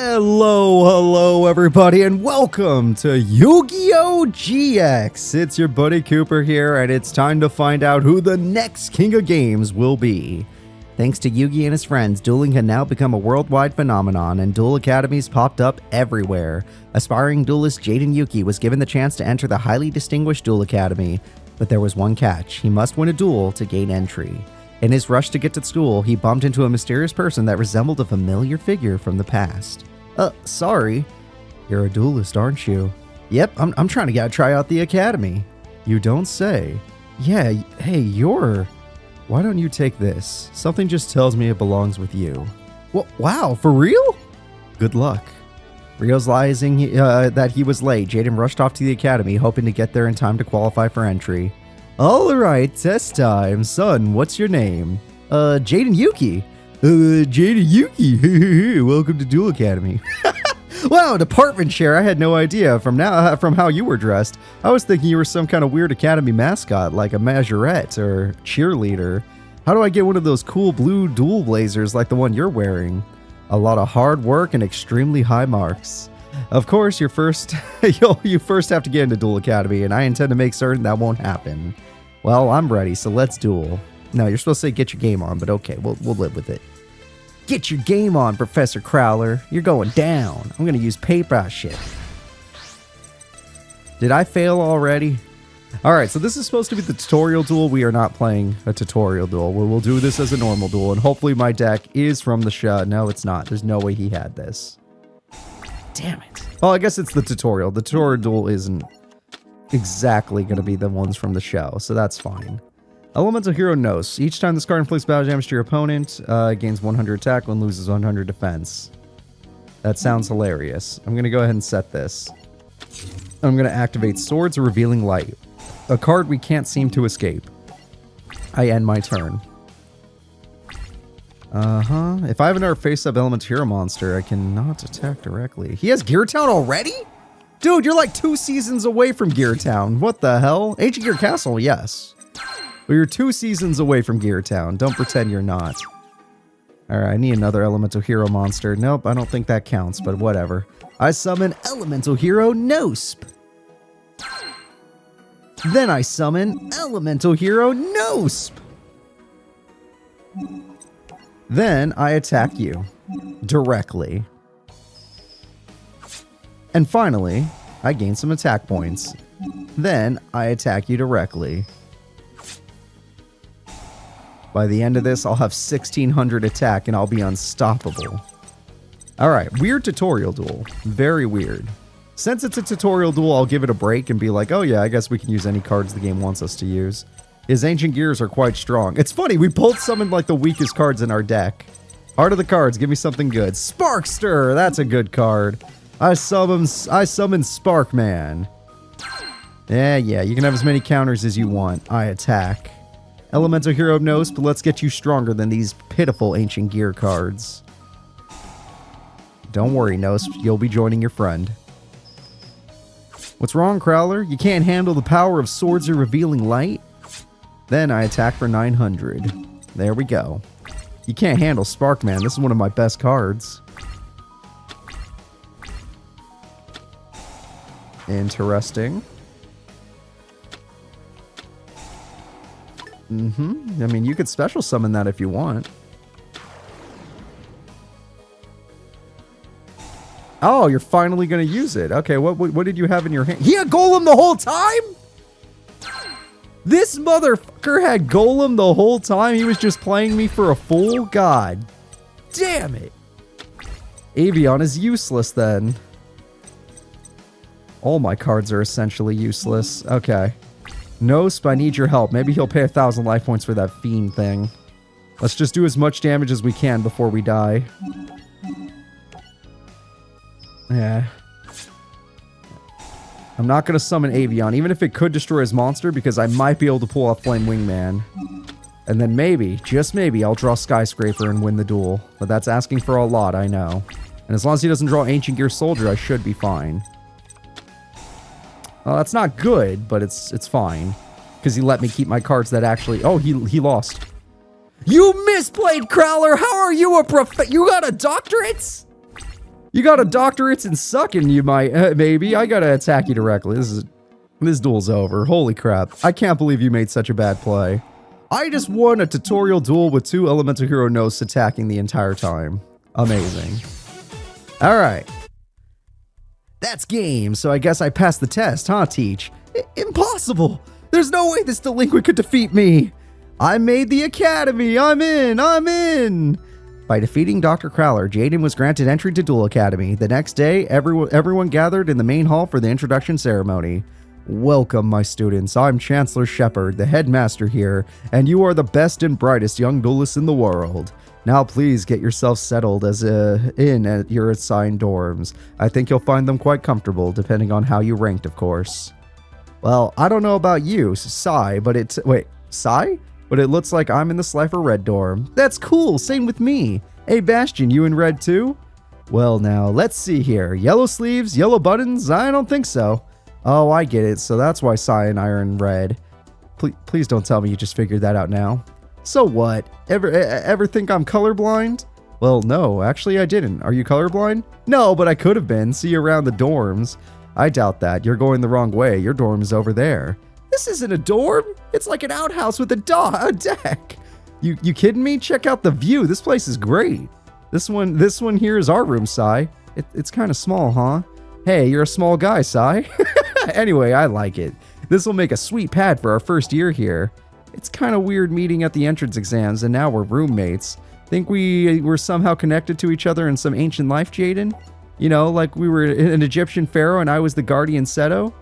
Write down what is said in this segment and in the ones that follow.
Hello everybody, and welcome to Yu-Gi-Oh! GX! It's your buddy Cooper here, and it's time to find out who the next king of games will be. Thanks to Yugi and his friends, dueling had now become a worldwide phenomenon, and duel academies popped up everywhere. Aspiring duelist Jaden Yuki was given the chance to enter the highly distinguished duel academy, but there was one catch: he must win a duel to gain entry. In his rush to get to school, he bumped into a mysterious person that resembled a familiar figure from the past. Sorry. You're a duelist, aren't you? Yep, I'm trying to try out the academy. You don't say. Yeah, hey, you're... Why don't you take this? Something just tells me it belongs with you. Wow, for real? Good luck. Realizing that he was late, Jaden rushed off to the academy, hoping to get there in time to qualify for entry. Alright, test time. Son, what's your name? Jaden Yuki. Jaden Yuki. Welcome to Duel Academy. Wow, department chair. I had no idea from how you were dressed. I was thinking you were some kind of weird academy mascot, like a majorette or cheerleader. How do I get one of those cool blue duel blazers like the one you're wearing? A lot of hard work and extremely high marks. Of course, you first have to get into Duel Academy, and I intend to make certain that won't happen. Well, I'm ready, so let's duel. No, you're supposed to say get your game on, but okay, we'll live with it. Get your game on, Professor Crowler. You're going down. I'm gonna use paper shit. Did I fail already? Alright, so this is supposed to be the tutorial duel. We are not playing a tutorial duel. We'll do this as a normal duel, and hopefully my deck is from the show. No, it's not. There's no way he had this. Damn it. Well, I guess it's the tutorial. The tutorial duel isn't exactly going to be the ones from the show, so that's fine. Elemental Hero Nos. Each time this card inflicts battle damage to your opponent, gains 100 attack and loses 100 defense. That sounds hilarious. I'm going to go ahead and set this. I'm going to activate Swords of Revealing Light, a card we can't seem to escape. I end my turn. If I have another face-up Elemental Hero monster, I cannot attack directly. He has Gear Town already? Dude, you're like 2 seasons away from Gear Town. What the hell? Ancient Gear Castle, yes. But you're 2 seasons away from Gear Town. Don't pretend you're not. Alright, I need another Elemental Hero monster. Nope, I don't think that counts, but whatever. I summon Elemental Hero Nosp. Then I summon Elemental Hero Nosp. Then I attack you directly. And finally, I gain some attack points. Then I attack you directly. By the end of this, I'll have 1600 attack and I'll be unstoppable. Alright, weird tutorial duel. Very weird. Since it's a tutorial duel, I'll give it a break and be like, oh yeah, I guess we can use any cards the game wants us to use. His ancient gears are quite strong. It's funny, we both summoned like the weakest cards in our deck. Heart of the cards, give me something good. Sparkster, that's a good card. I summon Sparkman. Yeah, you can have as many counters as you want. I attack. Elemental Hero Nosp, let's get you stronger than these pitiful ancient gear cards. Don't worry, Nosp, you'll be joining your friend. What's wrong, Crowler? You can't handle the power of Swords of Revealing Light? Then I attack for 900. There we go. You can't handle Sparkman. This is one of my best cards. Interesting. I mean, you could special summon that if you want. Oh, you're finally going to use it. Okay, what did you have in your hand? He had Golem the whole time? This motherfucker had Golem the whole time? He was just playing me for a fool? God damn it. Avion is useless then. All my cards are essentially useless. Okay. Nosp, I need your help. Maybe he'll pay 1,000 life points for that fiend thing. Let's just do as much damage as we can before we die. Yeah. I'm not going to summon Avion, even if it could destroy his monster, because I might be able to pull off Flame Wingman. And then maybe, just maybe, I'll draw Skyscraper and win the duel. But that's asking for a lot, I know. And as long as he doesn't draw Ancient Gear Soldier, I should be fine. Well, that's not good, but it's fine. Because he let me keep my cards that actually... Oh, he lost. You misplayed, Crowler! How are you a You got a doctorate? You got a doctorate in sucking, you might, maybe. I gotta attack you directly. This duel's over. Holy crap. I can't believe you made such a bad play. I just won a tutorial duel with 2 elemental hero gnosts attacking the entire time. Amazing. Alright. That's game, so I guess I passed the test, huh, Teach? Impossible! There's no way this delinquent could defeat me! I made the academy! I'm in! By defeating Dr. Crowler, Jaden was granted entry to Duel Academy. The next day, everyone gathered in the main hall for the introduction ceremony. Welcome, my students. I'm Chancellor Shepard, the headmaster here, and you are the best and brightest young duelists in the world. Now please get yourself settled in at your assigned dorms. I think you'll find them quite comfortable, depending on how you ranked, of course. Well, I don't know about you, Sai, but Sai? But it looks like I'm in the Slifer Red dorm. That's cool, same with me. Hey Bastion, you in Red too? Well now, let's see here. Yellow sleeves, yellow buttons? I don't think so. Oh, I get it, so that's why Sai and I are in Red. Please don't tell me you just figured that out now. So what? Ever think I'm colorblind? Well, no, actually I didn't. Are you colorblind? No, but I could have been. See you around the dorms. I doubt that. You're going the wrong way. Your dorm is over there. This isn't a dorm. It's like an outhouse with a deck. You kidding me? Check out the view. This place is great. This one here is our room, Sai. It's kind of small, huh? Hey, you're a small guy, Sai. Anyway, I like it. This will make a sweet pad for our first year here. It's kind of weird meeting at the entrance exams and now we're roommates. Think we were somehow connected to each other in some ancient life, Jaden? You know, like we were an Egyptian pharaoh and I was the guardian Seto?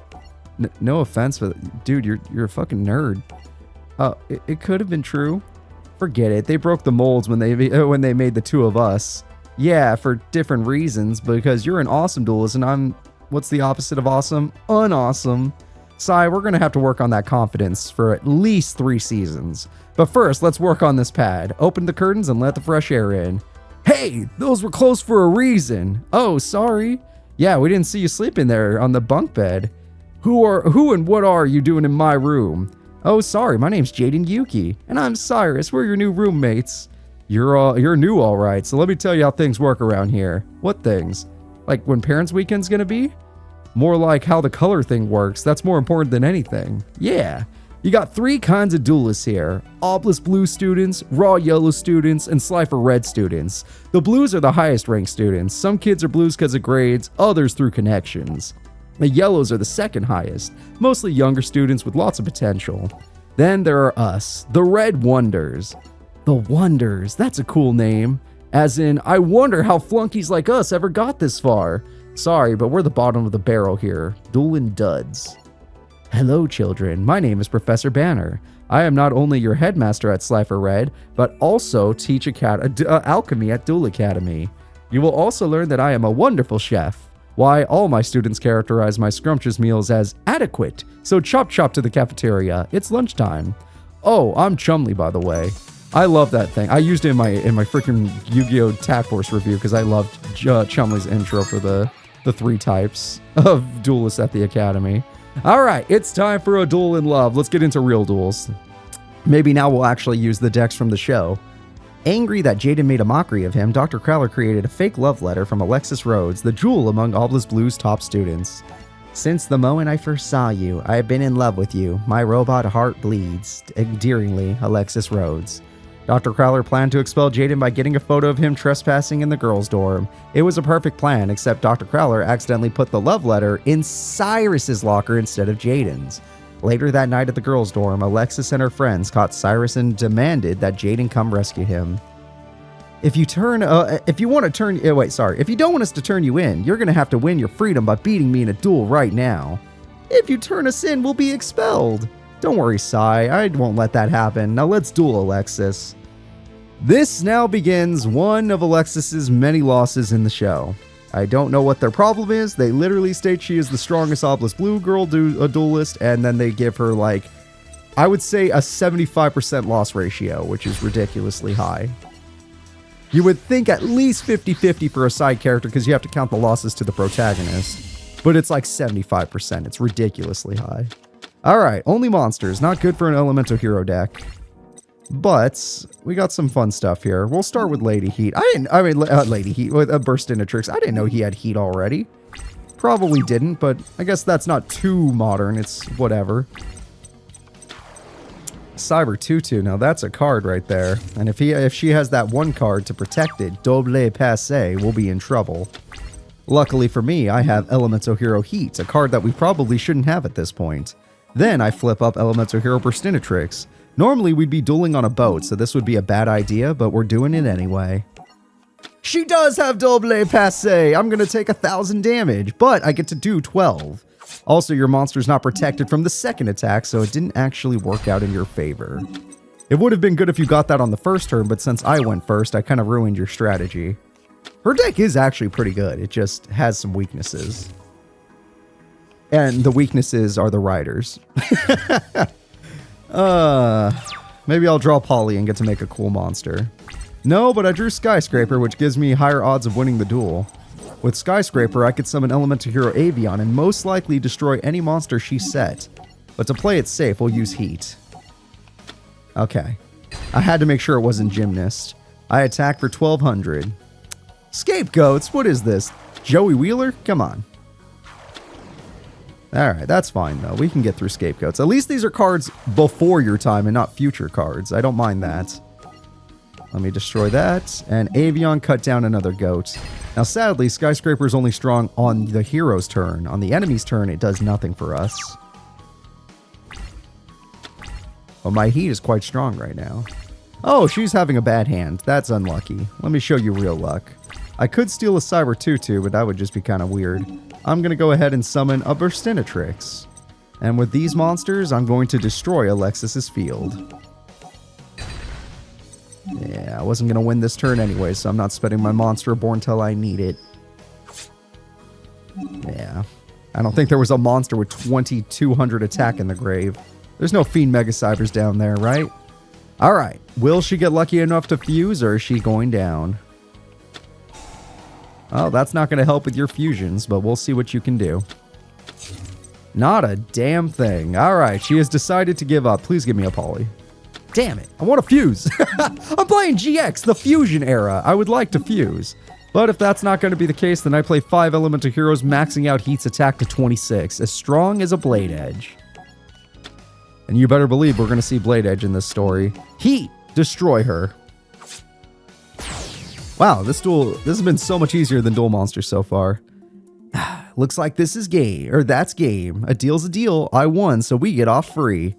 No offense, but dude, you're a fucking nerd. It could have been true. Forget it. They broke the molds when they made the 2 of us. Yeah, for different reasons, because you're an awesome duelist and I'm, what's the opposite of awesome? Unawesome. Sai, we're gonna have to work on that confidence for at least 3 seasons. But first, let's work on this pad. Open the curtains and let the fresh air in. Hey, those were closed for a reason. Oh, sorry. Yeah, we didn't see you sleeping there on the bunk bed. Who and what are you doing in my room? Oh, sorry, my name's Jaden Yuki, and I'm Cyrus. We're your new roommates. You're new, all right. So let me tell you how things work around here. What things? Like when Parents' Weekend's gonna be? More like how the color thing works. That's more important than anything. Yeah. You got 3 kinds of duelists here. Obelisk Blue students, Raw Yellow students, and Slifer Red students. The Blues are the highest ranked students. Some kids are Blues because of grades, others through connections. The Yellows are the second highest, mostly younger students with lots of potential. Then there are us, the Red Wonders. The Wonders, that's a cool name. As in, I wonder how flunkies like us ever got this far. Sorry, but we're the bottom of the barrel here. Duelin' duds. Hello, children. My name is Professor Banner. I am not only your headmaster at Slifer Red, but also teach alchemy at Duel Academy. You will also learn that I am a wonderful chef. Why, all my students characterize my scrumptious meals as adequate, so chop to the cafeteria. It's lunchtime. Oh, I'm Chumley, by the way. I love that thing. I used it in my freaking Yu-Gi-Oh! Tag Force review because I loved Chumley's intro for the 3 types of duelists at the academy. All right, it's time for a duel in love. Let's get into real duels. Maybe now we'll actually use the decks from the show. Angry that Jaden made a mockery of him, Dr. Crowler created a fake love letter from Alexis Rhodes, the jewel among Obelisk Blue's top students. Since the moment I first saw you, I have been in love with you. My robot heart bleeds. Endearingly, Alexis Rhodes. Dr. Crowler planned to expel Jaden by getting a photo of him trespassing in the girls' dorm. It was a perfect plan, except Dr. Crowler accidentally put the love letter in Cyrus's locker instead of Jaden's. Later that night at the girls' dorm, Alexis and her friends caught Cyrus and demanded that Jaden come rescue him. If you don't want us to turn you in, you're gonna have to win your freedom by beating me in a duel right now. If you turn us in, we'll be expelled. Don't worry, Sai, I won't let that happen. Now let's duel, Alexis. This now begins one of Alexis's many losses in the show. I don't know what their problem is. They literally state she is the strongest Obelisk Blue girl duelist, and then they give her, like, I would say a 75% loss ratio, which is ridiculously high. You would think at least 50-50 for a side character because you have to count the losses to the protagonist, but it's like 75%. It's ridiculously high. Alright, only monsters. Not good for an elemental hero deck. But we got some fun stuff here. We'll start with Lady Heat. Lady Heat with a burst into tricks. I didn't know he had heat already. Probably didn't, but I guess that's not too modern. It's whatever. Cyber Tutu. Now that's a card right there. And if she has that one card to protect it, Double Passé, we'll be in trouble. Luckily for me, I have Elemental Hero Heat, a card that we probably shouldn't have at this point. Then I flip up Elemental Hero Burstinatrix. Normally we'd be dueling on a boat, so this would be a bad idea, but we're doing it anyway. She does have Double Passé! I'm gonna take 1,000 damage, but I get to do 12. Also, your monster's not protected from the second attack, so it didn't actually work out in your favor. It would have been good if you got that on the first turn, but since I went first, I kind of ruined your strategy. Her deck is actually pretty good, it just has some weaknesses. And the weaknesses are the riders. Maybe I'll draw Polly and get to make a cool monster. No, but I drew Skyscraper, which gives me higher odds of winning the duel. With Skyscraper, I could summon Elemental Hero Avion and most likely destroy any monster she set. But to play it safe, we'll use Heat. Okay. I had to make sure it wasn't Gymnast. I attack for 1,200. Scapegoats? What is this? Joey Wheeler? Come on. Alright, that's fine though. We can get through Scapegoats. At least these are cards before your time and not future cards. I don't mind that. Let me destroy that. And Avion cut down another goat. Now sadly, Skyscraper is only strong on the hero's turn. On the enemy's turn, it does nothing for us. Well, my Heat is quite strong right now. Oh, she's having a bad hand. That's unlucky. Let me show you real luck. I could steal a Cyber Tutu, but that would just be kind of weird. I'm going to go ahead and summon a Burstinatrix. And with these monsters, I'm going to destroy Alexis's field. Yeah, I wasn't going to win this turn anyway, so I'm not spending my Monster Reborn till I need it. Yeah. I don't think there was a monster with 2,200 attack in the grave. There's no Fiend Mega Cybers down there, right? Alright, will she get lucky enough to fuse, or is she going down? Oh, that's not going to help with your fusions, but we'll see what you can do. Not a damn thing. Alright, she has decided to give up. Please give me a Polly. Damn it, I want to fuse. I'm playing GX, the fusion era. I would like to fuse. But if that's not going to be the case, then I play 5 Elemental Heroes, maxing out Heat's attack to 26, as strong as a Blade Edge. And you better believe we're going to see Blade Edge in this story. Heat, destroy her. Wow, this has been so much easier than Duel Monsters so far. Looks like this is game, or that's game. A deal's a deal. I won, so we get off free.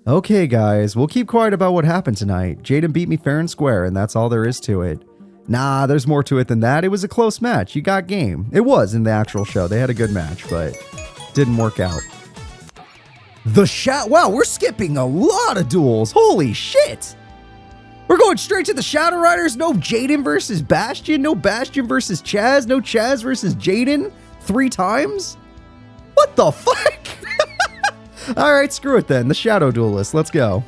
Okay, guys, we'll keep quiet about what happened tonight. Jaden beat me fair and square, and that's all there is to it. Nah, there's more to it than that. It was a close match. You got game. It was in the actual show. They had a good match, but didn't work out. Wow, we're skipping a lot of duels. Holy shit! We're going straight to the Shadow Riders. No Jaden versus Bastion. No Bastion versus Chaz. No Chaz versus Jaden. 3 times? What the fuck? Alright, screw it then. The Shadow Duelist. Let's go.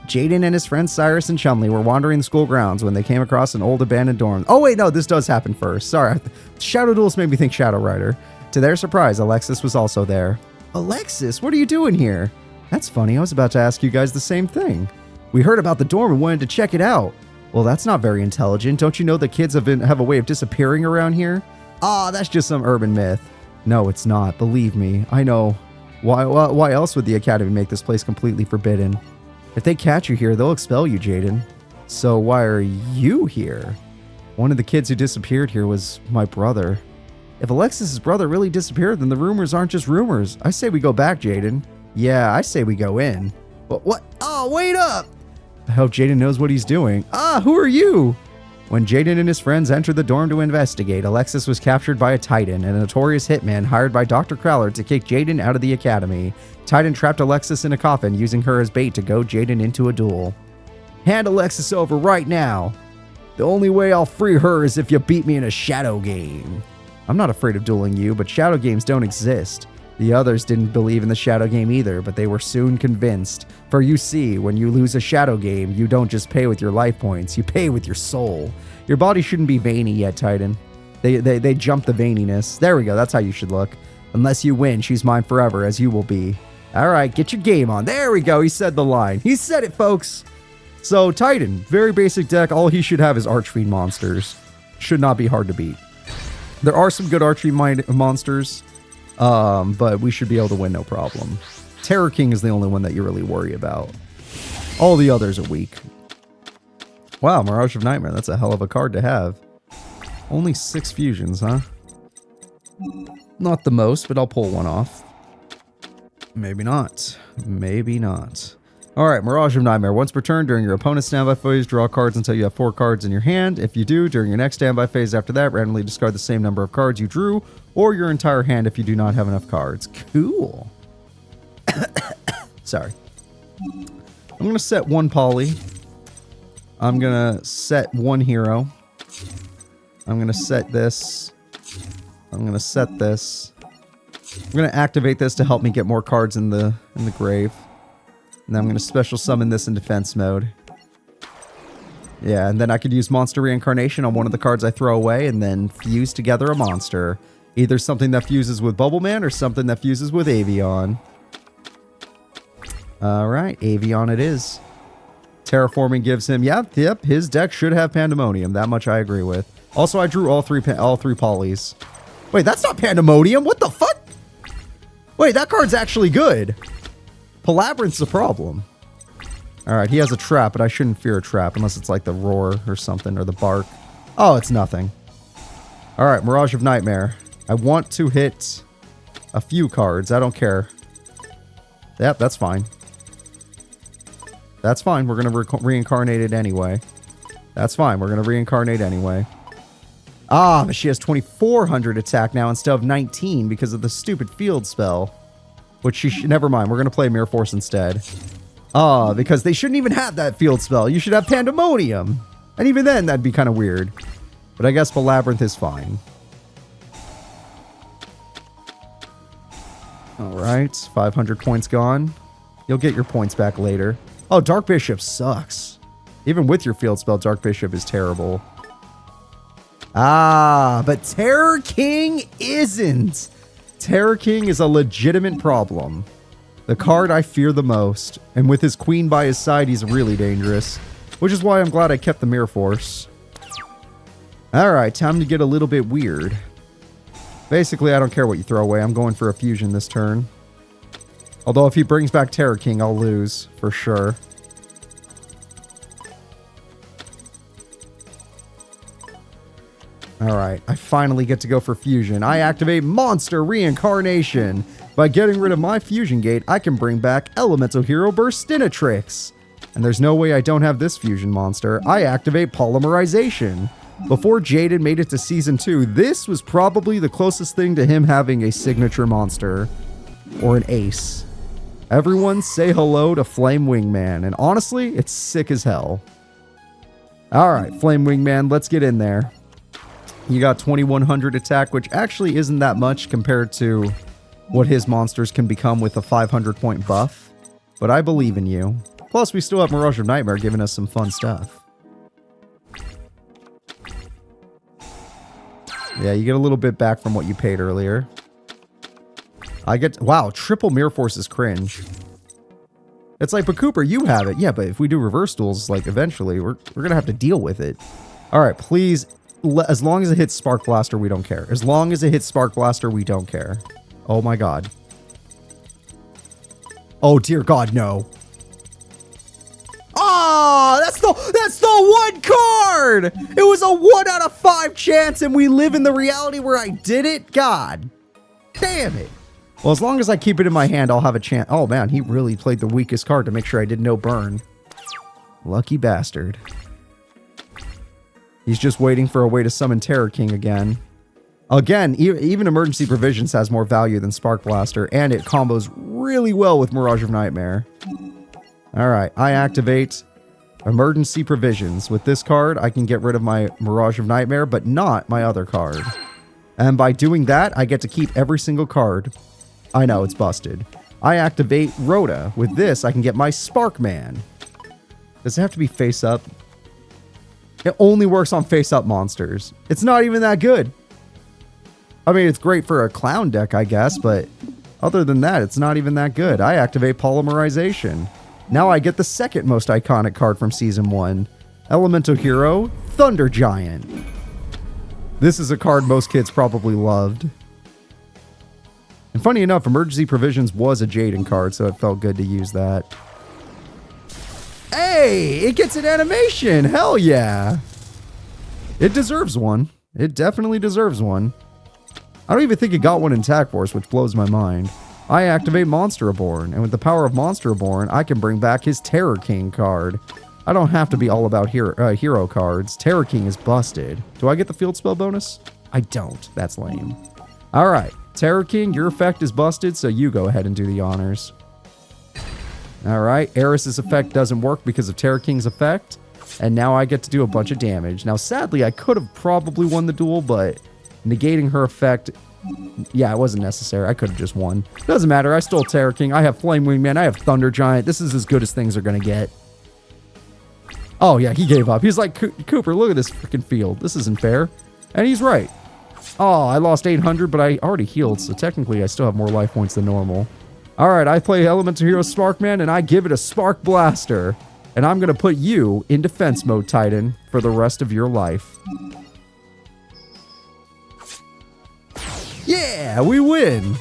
Jaden and his friends Cyrus and Chumley were wandering the school grounds when they came across an old abandoned dorm. Oh wait, no, this does happen first. Sorry. Shadow Duelist made me think Shadow Rider. To their surprise, Alexis was also there. Alexis, what are you doing here? That's funny. I was about to ask you guys the same thing. We heard about the dorm and wanted to check it out. Well, that's not very intelligent. Don't you know that kids have a way of disappearing around here? Ah, that's just some urban myth. No, it's not. Believe me. I know. Why else would the Academy make this place completely forbidden? If they catch you here, they'll expel you, Jaden. So why are you here? One of the kids who disappeared here was my brother. If Alexis's brother really disappeared, then the rumors aren't just rumors. I say we go back, Jaden. Yeah, I say we go in. What? Oh, wait up! I hope Jaden knows what he's doing. Ah, who are you? When Jaden and his friends entered the dorm to investigate, Alexis was captured by a Titan, a notorious hitman hired by Dr. Crowler to kick Jaden out of the academy. Titan trapped Alexis in a coffin, using her as bait to goad Jaden into a duel. Hand Alexis over right now. The only way I'll free her is if you beat me in a shadow game. I'm not afraid of dueling you, but shadow games don't exist. The others didn't believe in the shadow game either, but they were soon convinced. For you see, when you lose a shadow game, you don't just pay with your life points, you pay with your soul. Your body shouldn't be veiny yet, Titan. They jumped the veininess. There we go, that's how you should look. Unless you win, she's mine forever, as you will be. All right, get your game on. There we go. He said the line. He said it, folks. So, Titan, very basic deck. All he should have is Archfiend monsters. Should not be hard to beat. There are some good Archfiend monsters, but we should be able to win no problem. Terror King is the only one that you really worry about. All the others are weak. Wow, Mirage of Nightmare. That's a hell of a card to have. Only 6 fusions, huh? Not the most, but I'll pull one off. Maybe not. Maybe not. Alright, Mirage of Nightmare. Once per turn, during your opponent's standby phase, draw cards until you have 4 cards in your hand. If you do, during your next standby phase after that, randomly discard the same number of cards you drew, or your entire hand if you do not have enough cards. Cool. Sorry. I'm going to set 1 poly. I'm going to set 1 hero. I'm going to set this. I'm going to set this. I'm going to activate this to help me get more cards in the grave. And then I'm going to special summon this in defense mode. Yeah, and then I could use Monster Reincarnation on one of the cards I throw away and then fuse together a monster. Either something that fuses with Bubble Man or something that fuses with Avion. Alright, Avion it is. Terraforming gives him, yep, his deck should have Pandemonium. That much I agree with. Also, I drew all three polys. Wait, that's not Pandemonium. What the fuck? Wait, that card's actually good. Palabyrinth's a problem. Alright, he has a trap, but I shouldn't fear a trap unless it's like the Roar or something, or the Bark. Oh, it's nothing. Alright, Mirage of Nightmare. I want to hit a few cards. I don't care. Yep, that's fine. That's fine. We're going to reincarnate it anyway. That's fine. We're going to reincarnate anyway. Ah, but she has 2,400 attack now instead of 19 because of the stupid field spell. Which she should... Never mind. We're going to play Mirror Force instead. Ah, because they shouldn't even have that field spell. You should have Pandemonium. And even then, that'd be kind of weird. But I guess Labyrinth is fine. Alright. 500 points gone. You'll get your points back later. Oh, Dark Bishop sucks. Even with your field spell, Dark Bishop is terrible. Ah, but Terror King isn't. Terror King is a legitimate problem. The card I fear the most. And with his queen by his side, he's really dangerous. Which is why I'm glad I kept the Mirror Force. Alright, time to get a little bit weird. Basically, I don't care what you throw away. I'm going for a fusion this turn. Although if he brings back Terror King, I'll lose. For sure. Alright, I finally get to go for fusion. I activate Monster Reincarnation. By getting rid of my fusion gate, I can bring back Elemental Hero Burstinatrix. And there's no way I don't have this fusion monster. I activate Polymerization. Before Jaden made it to Season 2, this was probably the closest thing to him having a signature monster. Or an ace. Everyone say hello to Flame Wingman. And honestly, it's sick as hell. Alright, Flame Wingman, let's get in there. You got 2,100 attack, which actually isn't that much compared to what his monsters can become with a 500 point buff. But I believe in you. Plus, we still have Mirage of Nightmare giving us some fun stuff. Yeah, you get a little bit back from what you paid earlier. I get... Wow, triple Mirror Force is cringe. It's like, but Cooper, you have it. Yeah, but if we do reverse duels, like, eventually, we're going to have to deal with it. Alright, please... As long as it hits Spark Blaster, we don't care. As long as it hits Spark Blaster, we don't care. Oh my god. Oh dear god, no. Oh, that's the one card! It was a 1 out of 5 chance and we live in the reality where I did it? God damn it. Well, as long as I keep it in my hand, I'll have a chance. Oh man, he really played the weakest card to make sure I did no burn. Lucky bastard. He's just waiting for a way to summon Terror King again. Again, even Emergency Provisions has more value than Spark Blaster, and it combos really well with Mirage of Nightmare. Alright, I activate Emergency Provisions. With this card, I can get rid of my Mirage of Nightmare, but not my other card. And by doing that, I get to keep every single card. I know, it's busted. I activate Rhoda. With this, I can get my Sparkman. Does it have to be face up? It only works on face-up monsters. It's not even that good. I mean, it's great for a clown deck, I guess, but Other than that, it's not even that good. I activate Polymerization. Now I get the second most iconic card from Season 1. Elemental Hero, Thunder Giant. This is a card most kids probably loved. And funny enough, Emergency Provisions was a Jaden card, so it felt good to use that. Hey, it gets an animation! Hell yeah! It deserves one. It definitely deserves one. I don't even think it got one in Attack Force, which blows my mind. I activate Monster Reborn, and with the power of Monster Reborn, I can bring back his Terror King card. I don't have to be all about hero cards. Terror King is busted. Do I get the field spell bonus? I don't. That's lame. Alright, Terror King, your effect is busted, so you go ahead and do the honors. Alright, Eris's effect doesn't work because of Terror King's effect, and now I get to do a bunch of damage. Now, sadly, I could have probably won the duel, but negating her effect, yeah, it wasn't necessary. I could have just won. Doesn't matter. I stole Terror King. I have Flame Wingman. I have Thunder Giant. This is as good as things are going to get. Oh, yeah, he gave up. He's like, Cooper, look at this freaking field. This isn't fair. And he's right. Oh, I lost 800, but I already healed, so technically I still have more life points than normal. All right, I play Elemental Hero Sparkman, and I give it a Spark Blaster. And I'm going to put you in defense mode, Titan, for the rest of your life. Yeah, we win.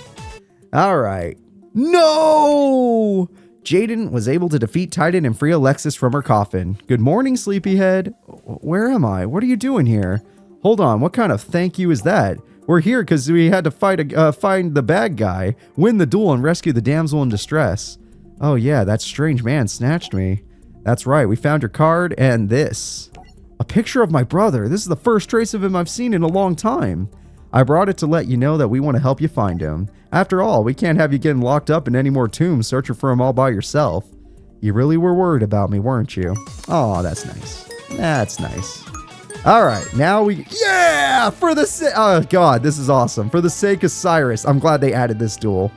All right. No! Jaden was able to defeat Titan and free Alexis from her coffin. Good morning, sleepyhead. Where am I? What are you doing here? Hold on, what kind of thank you is that? We're here because we had to find the bad guy, win the duel, and rescue the damsel in distress. Oh yeah, that strange man snatched me. That's right, we found your card and this. A picture of my brother. This is the first trace of him I've seen in a long time. I brought it to let you know that we want to help you find him. After all, we can't have you getting locked up in any more tombs searching for him all by yourself. You really were worried about me, weren't you? Oh, that's nice. That's nice. All right, now yeah, oh God, this is awesome. For the sake of Cyrus, I'm glad they added this duel.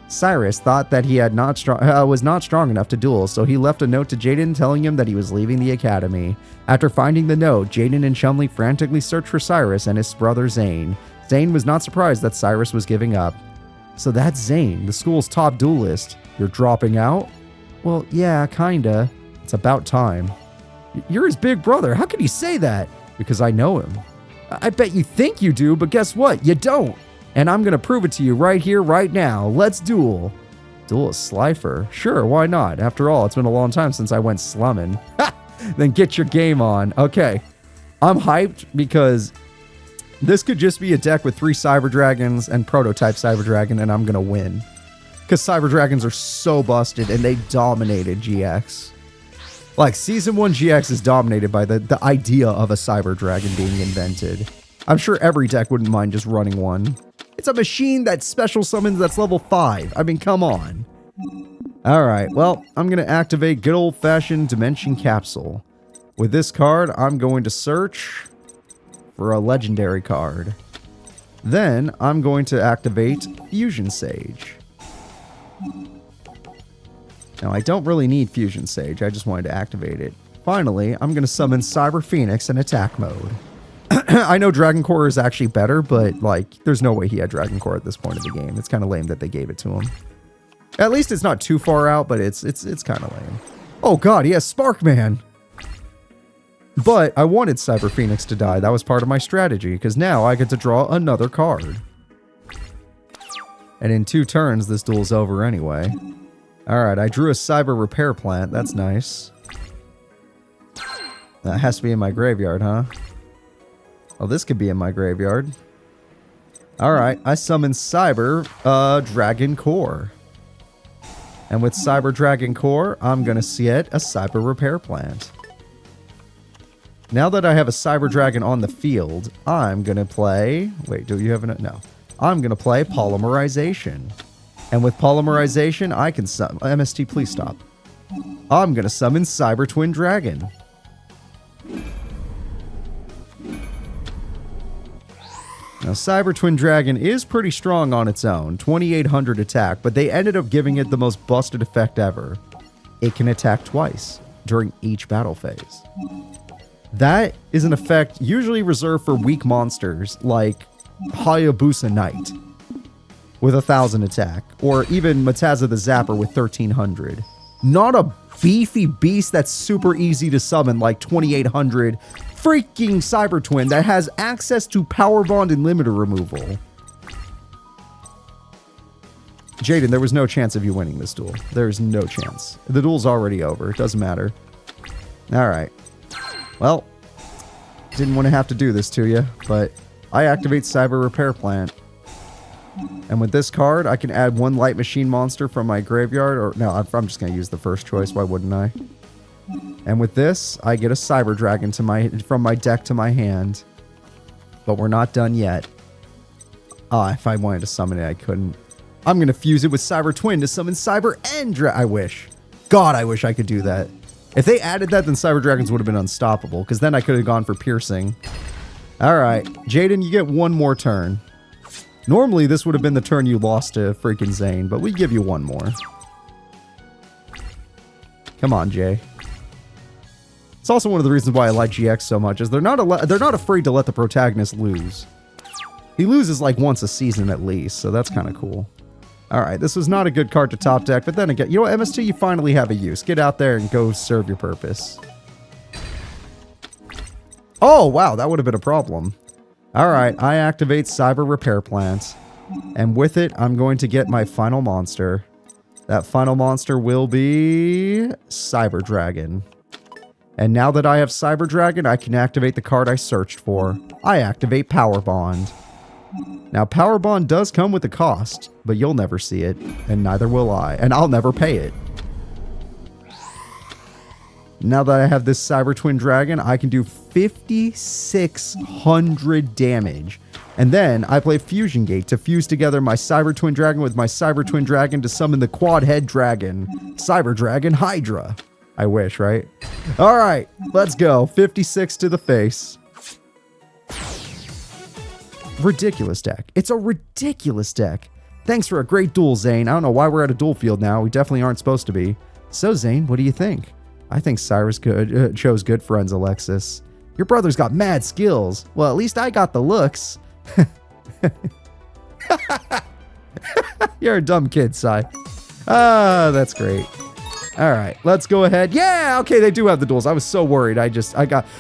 Cyrus thought that he was not strong enough to duel, so he left a note to Jaden telling him that he was leaving the academy. After finding the note, Jaden and Chumley frantically searched for Cyrus and his brother Zane. Zane was not surprised that Cyrus was giving up. So that's Zane, the school's top duelist. You're dropping out? Well, yeah, kinda. It's about time. You're his big brother. How could he say that? Because I know him. I bet you think you do, but guess what? You don't. And I'm going to prove it to you right here, right now. Let's duel. Duel a Slifer? Sure, why not? After all, it's been a long time since I went slumming. Then get your game on. Okay. I'm hyped because this could just be a deck with 3 Cyber Dragons and Prototype Cyber Dragon, and I'm going to win. Because Cyber Dragons are so busted, and they dominated GX. Like, Season 1 GX is dominated by the idea of a Cyber Dragon being invented. I'm sure every deck wouldn't mind just running one. It's a machine that special summons that's level 5. I mean, come on. Alright, well, I'm going to activate good old-fashioned Dimension Capsule. With this card, I'm going to search for a legendary card. Then, I'm going to activate Fusion Sage. Now, I don't really need Fusion Sage, I just wanted to activate it. Finally, I'm going to summon Cyber Phoenix in attack mode. I know Dragon Core is actually better, but, like, there's no way he had Dragon Core at this point of the game. It's kind of lame that they gave it to him. At least it's not too far out, but it's kind of lame. Oh god, he has Sparkman! But I wanted Cyber Phoenix to die. That was part of my strategy, because now I get to draw another card. And in 2 turns, this duel's over anyway. Alright, I drew a Cyber Repair Plant. That's nice. That has to be in my graveyard, huh? Oh, this could be in my graveyard. Alright, I summon Cyber Dragon Core. And with Cyber Dragon Core, I'm going to get a Cyber Repair Plant. Now that I have a Cyber Dragon on the field, I'm going to play... Wait, do you have an... No. I'm going to play Polymerization. And with Polymerization, I can summon... MST, please stop. I'm going to summon Cyber Twin Dragon. Now, Cyber Twin Dragon is pretty strong on its own, 2800 attack, but they ended up giving it the most busted effect ever. It can attack twice during each battle phase. That is an effect usually reserved for weak monsters like Hayabusa Knight. with 1,000 attack. Or even Mataza the Zapper with 1,300. Not a beefy beast that's super easy to summon like 2,800 freaking Cyber Twin that has access to Power Bond and Limiter removal. Jaden, there was no chance of you winning this duel. There's no chance. The duel's already over. It doesn't matter. Alright. Well, didn't want to have to do this to you, but I activate Cyber Repair Plant. And with this card, I can add 1 Light Machine monster from my graveyard. Or no, I'm just going to use the first choice. Why wouldn't I? And with this, I get a Cyber Dragon from my deck to my hand. But we're not done yet. If I wanted to summon it, I couldn't. I'm going to fuse it with Cyber Twin to summon Cyber and I wish. God, I wish I could do that. If they added that, then Cyber Dragons would have been unstoppable. Because then I could have gone for Piercing. Alright. Jaden, you get 1 more turn. Normally, this would have been the turn you lost to freaking Zane, but we give you 1 more. Come on, Jay. It's also one of the reasons why I like GX so much, is they're not afraid to let the protagonist lose. He loses like once a season at least, so that's kind of cool. Alright, this was not a good card to top deck, but then again, you know what, MS2, you finally have a use. Get out there and go serve your purpose. Oh, wow, that would have been a problem. Alright, I activate Cyber Repair Plant. And with it, I'm going to get my final monster. That final monster will be Cyber Dragon. And now that I have Cyber Dragon, I can activate the card I searched for. I activate Power Bond. Now, Power Bond does come with a cost, but you'll never see it, and neither will I, and I'll never pay it. Now that I have this Cyber Twin Dragon, I can do 5,600 damage. And then I play Fusion Gate to fuse together my Cyber Twin Dragon with my Cyber Twin Dragon to summon the Quad Head Dragon, Cyber Dragon Hydra. I wish, right? Alright, let's go. 56 to the face. Ridiculous deck. It's a ridiculous deck. Thanks for a great duel, Zane. I don't know why we're at a duel field now. We definitely aren't supposed to be. So, Zane, what do you think? I think Cyrus chose good friends, Alexis. Your brother's got mad skills. Well, at least I got the looks. You're a dumb kid, Cy. That's great. All right, let's go ahead. Yeah, okay, they do have the duels. I was so worried.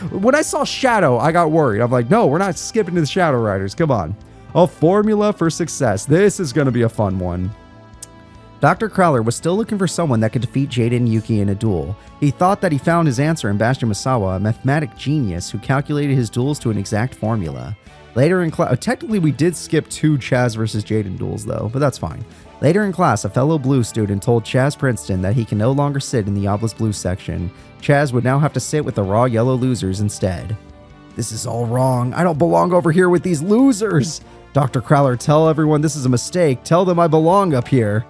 When I saw Shadow, I got worried. I'm like, no, we're not skipping to the Shadow Riders. Come on. A formula for success. This is going to be a fun one. Dr. Crowler was still looking for someone that could defeat Jaden and Yuki in a duel. He thought that he found his answer in Bastion Misawa, a mathematic genius who calculated his duels to an exact formula. Later in class, technically we did skip 2 Chaz versus Jaden duels though, but that's fine. Later in class, a fellow Blue student told Chaz Princeton that he can no longer sit in the Obelisk Blue section. Chaz would now have to sit with the raw yellow losers instead. This is all wrong. I don't belong over here with these losers. Dr. Crowler, tell everyone this is a mistake. Tell them I belong up here.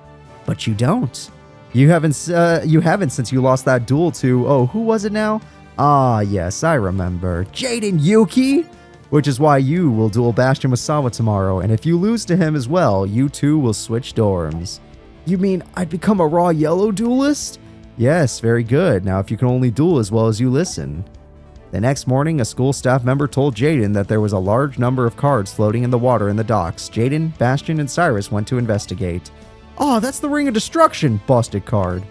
But you don't. You haven't since you lost that duel to, oh, who was it now? Ah, yes, I remember. Jaden Yuki! Which is why you will duel Bastion Misawa tomorrow, and if you lose to him as well, you two will switch dorms. You mean I'd become a raw yellow duelist? Yes, very good. Now if you can only duel as well as you listen. The next morning, a school staff member told Jaden that there was a large number of cards floating in the water in the docks. Jaden, Bastion, and Cyrus went to investigate. Oh, that's the Ring of Destruction, busted card.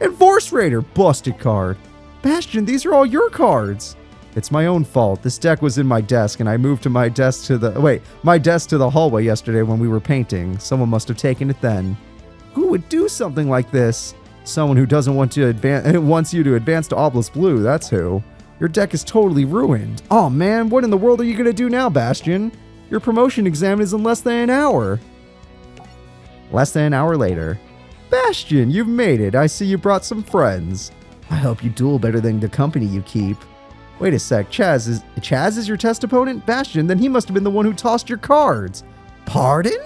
And Force Raider, busted card. Bastion, these are all your cards. It's my own fault. This deck was in my desk, and I moved to my desk to the hallway yesterday when we were painting. Someone must have taken it then. Who would do something like this? Someone who doesn't want to wants you to advance to Obelisk Blue, that's who. Your deck is totally ruined. Oh man, what in the world are you gonna do now, Bastion? Your promotion exam is in less than an hour. Less than an hour later. Bastion, you've made it. I see you brought some friends. I hope you duel better than the company you keep. Wait a sec, Chaz is your test opponent? Bastion, then he must have been the one who tossed your cards. Pardon?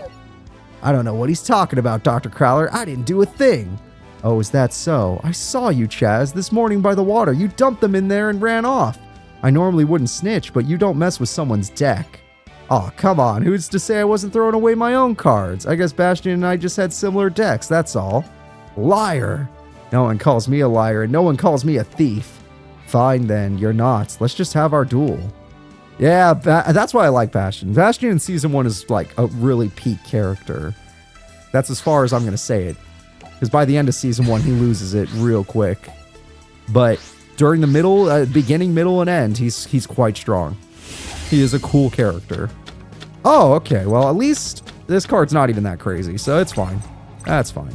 I don't know what he's talking about, Dr. Crowler. I didn't do a thing. Oh, is that so? I saw you, Chaz, this morning by the water. You dumped them in there and ran off. I normally wouldn't snitch, but you don't mess with someone's deck. Oh, come on. Who's to say I wasn't throwing away my own cards? I guess Bastion and I just had similar decks, that's all. Liar. No one calls me a liar, and no one calls me a thief. Fine then, you're not. Let's just have our duel. Yeah, that's why I like Bastion. Bastion in Season 1 is like a really peak character. That's as far as I'm going to say it. Because by the end of Season 1, he loses it real quick. But during the middle, beginning, middle, and end, he's quite strong. He is a cool character. Oh, okay. Well, at least this card's not even that crazy, so it's fine. That's fine.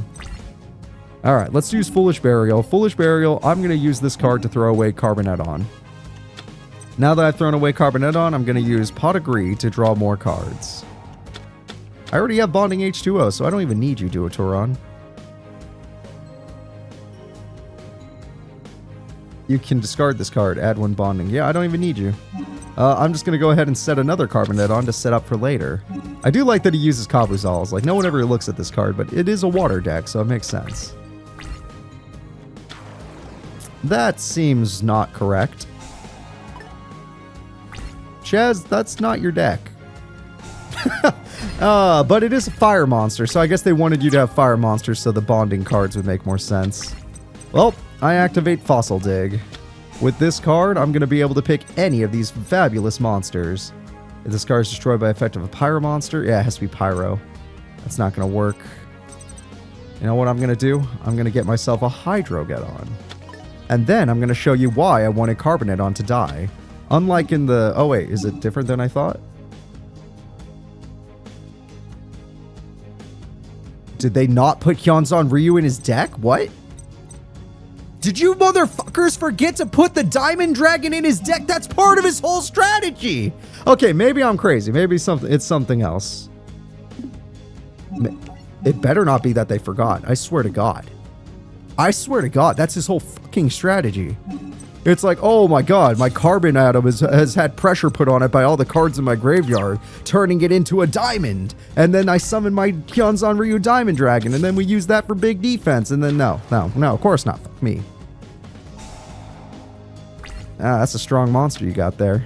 All right, let's use Foolish Burial. Foolish Burial, I'm going to use this card to throw away Carbonetton. Now that I've thrown away Carbonetton, I'm going to use Pot of Greed to draw more cards. I already have Bonding H2O, so I don't even need you, Duoturon. You can discard this card, add 1 Bonding. Yeah, I don't even need you. I'm just going to go ahead and set another Carbonetton to set up for later. I do like that he uses Kabuzals. Like, no one ever looks at this card, but it is a water deck, so it makes sense. That seems not correct. Chaz, that's not your deck. But it is a fire monster, so I guess they wanted you to have fire monsters so the bonding cards would make more sense. Well, I activate Fossil Dig. With this card, I'm going to be able to pick any of these fabulous monsters. If this card is destroyed by effect of a Pyro monster, yeah, it has to be Pyro. That's not going to work. You know what I'm going to do? I'm going to get myself a Hydrogeddon. And then I'm going to show you why I wanted Carbonetton to die. Unlike in the... Oh wait, is it different than I thought? Did they not put Hyunzon Ryu in his deck? What? Did you motherfuckers forget to put the Diamond Dragon in his deck? That's part of his whole strategy. Okay, maybe I'm crazy. Maybe it's something else. It better not be that they forgot. I swear to God. I swear to God, that's his whole fucking strategy. It's like, oh my God, my Carbon Atom has had pressure put on it by all the cards in my graveyard, turning it into a diamond. And then I summon my Hyunzon Ryu Diamond Dragon, and then we use that for big defense. And then no, of course not. Fuck me. Ah, that's a strong monster you got there.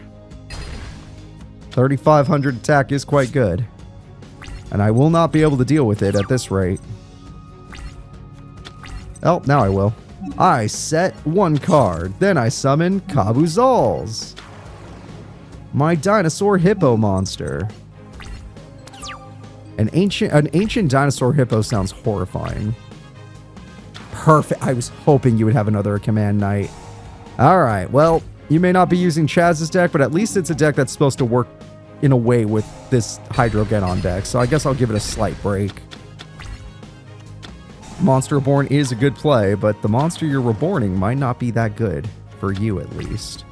3,500 attack is quite good. And I will not be able to deal with it at this rate. Oh, now I will. I set 1 card. Then I summon Kabuzals. My Dinosaur Hippo monster. An ancient dinosaur hippo sounds horrifying. Perfect. I was hoping you would have another Command Knight. Alright, well, you may not be using Chaz's deck, but at least it's a deck that's supposed to work in a way with this Hydrogeddon deck, so I guess I'll give it a slight break. Monster Reborn is a good play, but the monster you're reborning might not be that good. For you, at least.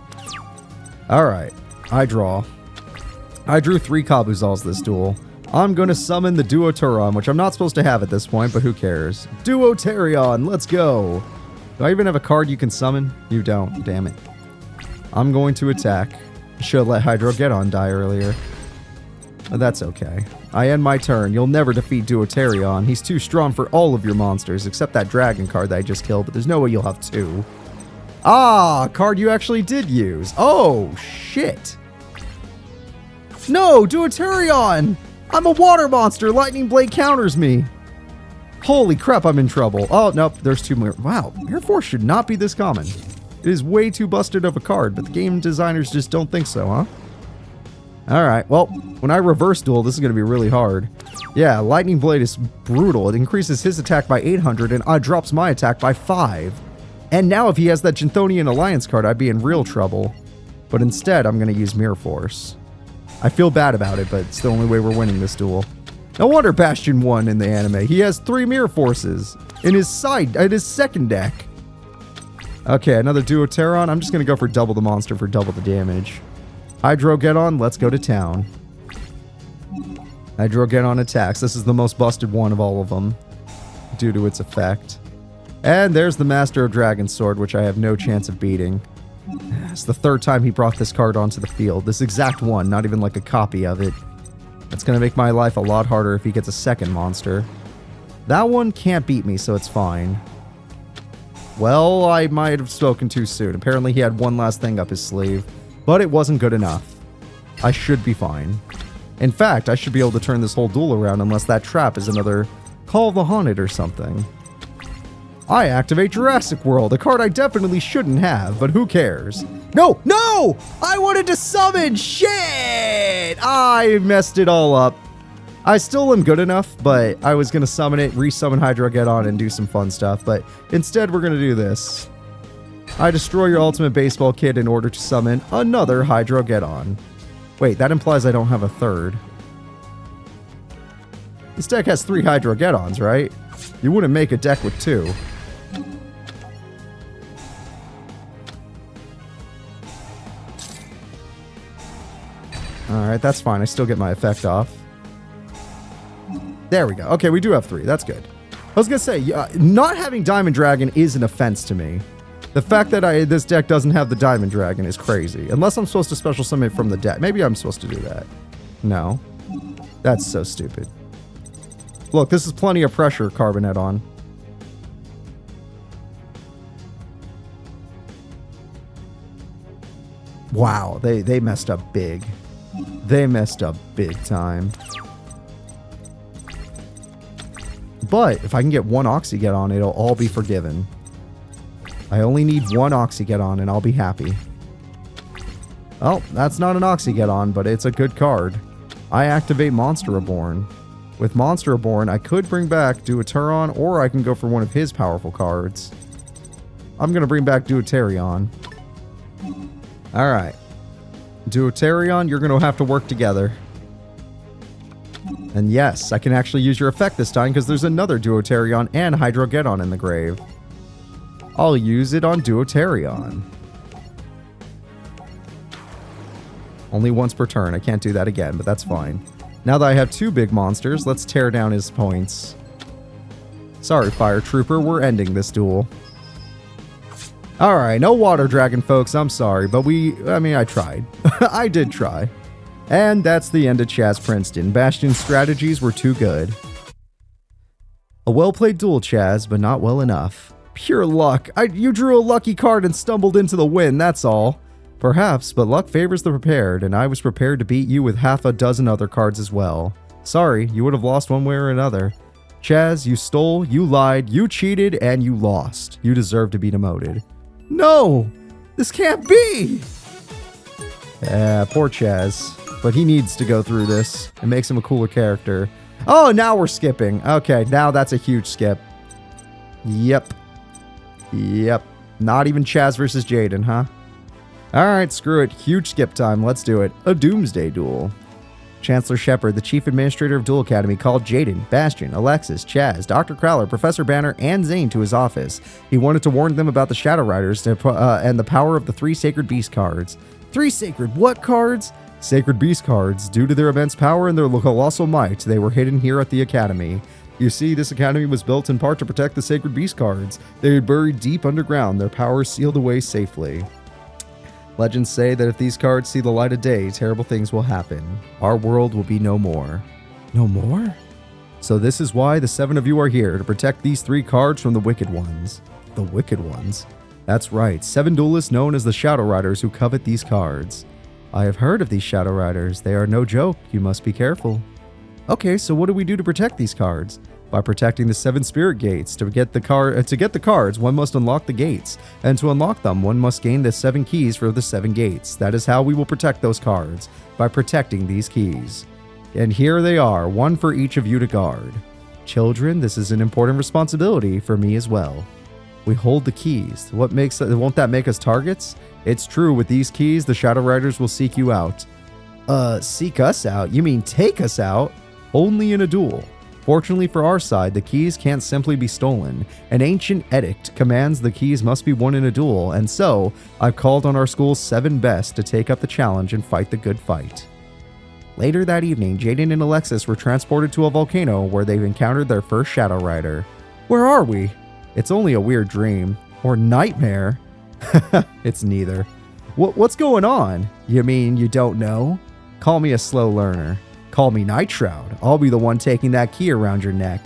Alright, I draw. I drew 3 Kabuzals this duel. I'm going to summon the Duoturon, which I'm not supposed to have at this point, but who cares? Duoterion, let's go! Do I even have a card you can summon? You don't, damn it. I'm going to attack. Should have let Hydrogeddon die earlier. But that's okay. I end my turn. You'll never defeat Duoterion. He's too strong for all of your monsters, except that dragon card that I just killed, but there's no way you'll have 2. Ah, card you actually did use. Oh, shit. No, Duoterion! I'm a water monster. Lightning Blade counters me. Holy crap, I'm in trouble. Oh, nope, there's 2 more. Wow, Air Force should not be this common. It is way too busted of a card, but the game designers just don't think so, huh? Alright, well, when I reverse duel, this is going to be really hard. Yeah, Lightning Blade is brutal. It increases his attack by 800 and drops my attack by 5. And now if he has that Jinthonian Alliance card, I'd be in real trouble. But instead, I'm going to use Mirror Force. I feel bad about it, but it's the only way we're winning this duel. No wonder Bastion won in the anime. He has 3 Mirror Forces in his second deck. Okay, another Duoteron. I'm just going to go for double the monster for double the damage. Hydrogeddon, let's go to town. Hydrogeddon attacks. This is the most busted one of all of them, due to its effect. And there's the Master of Dragon Sword, which I have no chance of beating. It's the 3rd time he brought this card onto the field. This exact one, not even like a copy of it. That's going to make my life a lot harder if he gets a second monster. That one can't beat me, so it's fine. Well, I might have spoken too soon. Apparently he had one last thing up his sleeve. But it wasn't good enough. I should be fine. In fact, I should be able to turn this whole duel around unless that trap is another Call of the Haunted or something. I activate Jurassic World, a card I definitely shouldn't have, but who cares? No! No! I wanted to summon! Shit! I messed it all up. I still am good enough, but I was going to summon it, resummon Hydrogeddon, and do some fun stuff. But instead, we're going to do this. I destroy your ultimate baseball kit in order to summon another Hydrogeddon. Wait, that implies I don't have a third. This deck has 3 Hydrogeddons, right? You wouldn't make a deck with 2. Alright, that's fine. I still get my effect off. There we go. Okay, we do have 3. That's good. I was going to say, not having Diamond Dragon is an offense to me. The fact that this deck doesn't have the Diamond Dragon is crazy. Unless I'm supposed to special summon it from the deck. Maybe I'm supposed to do that. No. That's so stupid. Look, this is plenty of pressure, Carbonet on. Wow, they messed up big. They messed up big time. But if I can get 1 Oxygeddon, it'll all be forgiven. I only need 1 Oxygeddon and I'll be happy. Oh, that's not an Oxygeddon, but it's a good card. I activate Monster Reborn. With Monster Reborn, I could bring back Deuterion, or I can go for one of his powerful cards. I'm going to bring back Deuterion. Alright. Deuterion, you're going to have to work together. And yes, I can actually use your effect this time because there's another Deuterion and Hydrogeddon in the grave. I'll use it on Deuterion. Only once per turn. I can't do that again, but that's fine. Now that I have 2 big monsters, let's tear down his points. Sorry, Fire Trooper, we're ending this duel. Alright, no Water Dragon, folks, I'm sorry, but I tried. I did try. And that's the end of Chaz Princeton. Bastion's strategies were too good. A well-played duel, Chaz, but not well enough. Pure luck. You drew a lucky card and stumbled into the win, that's all. Perhaps, but luck favors the prepared, and I was prepared to beat you with half a dozen other cards as well. Sorry, you would have lost one way or another. Chaz, you stole, you lied, you cheated, and you lost. You deserve to be demoted. No! This can't be! Poor Chaz. But he needs to go through this. It makes him a cooler character. Oh, now we're skipping. Okay, now that's a huge skip. Yep. Yep. Not even Chaz versus Jaden, huh? Alright, screw it. Huge skip time. Let's do it. A Doomsday Duel. Chancellor Shepard, the Chief Administrator of Duel Academy, called Jaden, Bastion, Alexis, Chaz, Dr. Crowler, Professor Banner, and Zane to his office. He wanted to warn them about the Shadow Riders and the power of the 3 Sacred Beast cards. 3 Sacred what cards? Sacred Beast cards. Due to their immense power and their colossal might, they were hidden here at the Academy. You see, this academy was built in part to protect the Sacred Beast cards. They were buried deep underground, their power sealed away safely. Legends say that if these cards see the light of day, terrible things will happen. Our world will be no more. No more? So this is why the 7 of you are here, to protect these 3 cards from the Wicked Ones. The Wicked Ones? That's right, 7 duelists known as the Shadow Riders who covet these cards. I have heard of these Shadow Riders. They are no joke. You must be careful. Okay, so what do we do to protect these cards? By protecting the 7 Spirit Gates. To get the cards, one must unlock the gates. And to unlock them, one must gain the 7 keys for the 7 gates. That is how we will protect those cards. By protecting these keys. And here they are, 1 for each of you to guard. Children, this is an important responsibility for me as well. We hold the keys. Won't that make us targets? It's true, with these keys, the Shadow Riders will seek you out. Seek us out? You mean take us out? Only in a duel. Fortunately for our side, the keys can't simply be stolen. An ancient edict commands the keys must be won in a duel, and so, I've called on our school's 7 best to take up the challenge and fight the good fight. Later that evening, Jaden and Alexis were transported to a volcano where they've encountered their first Shadow Rider. Where are we? It's only a weird dream. Or nightmare. It's neither. What's going on? You mean you don't know? Call me a slow learner. Call me Night Shroud. I'll be the one taking that key around your neck.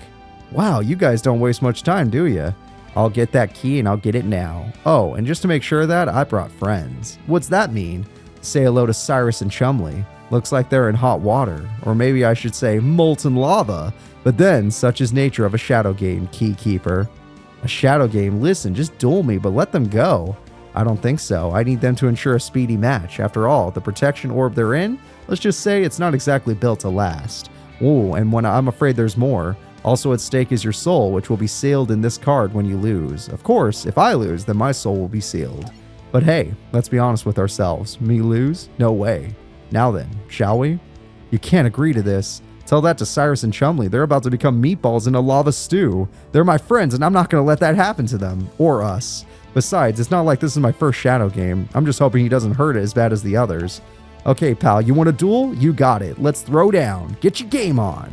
Wow, you guys don't waste much time, do you? I'll get that key and I'll get it now. Oh, and just to make sure of that, I brought friends. What's that mean? Say hello to Cyrus and Chumley. Looks like they're in hot water. Or maybe I should say molten lava. But then, such is nature of a shadow game, Keykeeper. A shadow game? Listen, just duel me, but let them go. I don't think so. I need them to ensure a speedy match. After all, the protection orb they're in, let's just say it's not exactly built to last. Oh, and when I'm afraid there's more. Also at stake is your soul, which will be sealed in this card when you lose. Of course, if I lose, then my soul will be sealed. But hey, let's be honest with ourselves. Me lose? No way. Now then, shall we? You can't agree to this. Tell that to Cyrus and Chumley. They're about to become meatballs in a lava stew. They're my friends, and I'm not going to let that happen to them. Or us. Besides, it's not like this is my first Shadow game. I'm just hoping he doesn't hurt it as bad as the others. Okay, pal, you want a duel? You got it. Let's throw down. Get your game on.